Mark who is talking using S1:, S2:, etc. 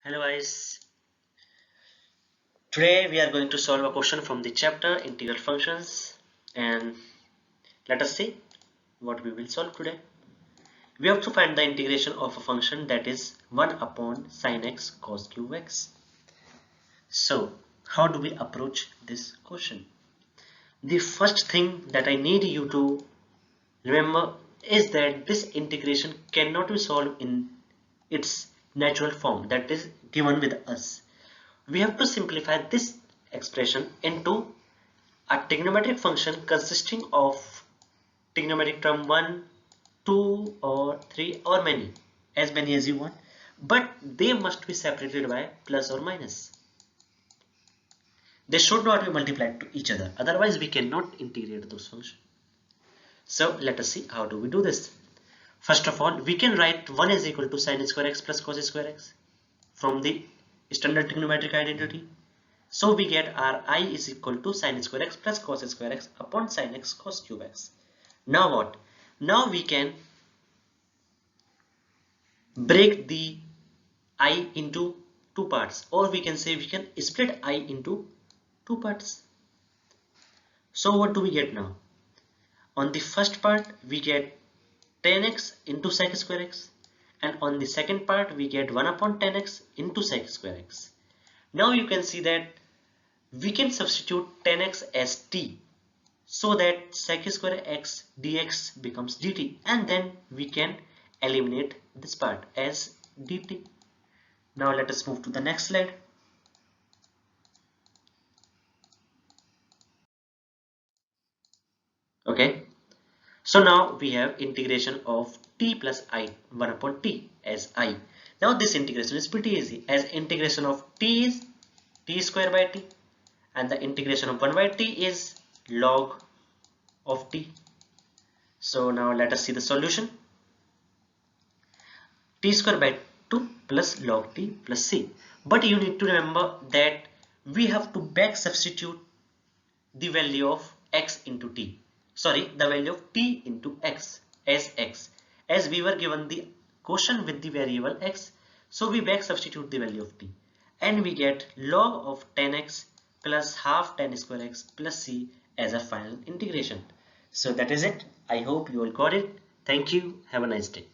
S1: Hello guys, today we are going to solve a question from the chapter integral functions, and let us see what we will solve today. We have to find the integration of a function that is 1 upon sine x cos cube x. So how do we approach this question? The first thing that I need you to remember is that this integration cannot be solved in its natural form that is given with us. We have to simplify this expression into a trigonometric function consisting of trigonometric term 1, 2 or 3 or as many as you want, but they must be separated by plus or minus. They should not be multiplied to each other, otherwise we cannot integrate those functions. So let us see how do we do this. First of all, we can write 1 is equal to sin square x plus cos square x from the standard trigonometric identity. So we get our I is equal to sin square x plus cos square x upon sin x cos cube x. Now what? Now we can break the I into two parts, or we can say we can split I into two parts. So what do we get now? On the first part we get 10x into sec square x, and on the second part we get 1 upon 10x into sec square x. Now you can see that we can substitute 10x as t, so that sec square x dx becomes dt, and then we can eliminate this part as dt. Now let us move to the next slide. Okay, so now we have integration of t plus I 1 upon t as I. Now this integration is pretty easy, as integration of t is t square by t, and the integration of 1 by t is log of t. So now let us see the solution. T square by 2 plus log t plus c. But you need to remember that we have to back substitute the value of x into t. Sorry, the value of t into x, as we were given the quotient with the variable x. So we back substitute the value of t, and we get log of 10x plus half tan square x plus c as a final integration. So that is it. I hope you all got it. Thank you. Have a nice day.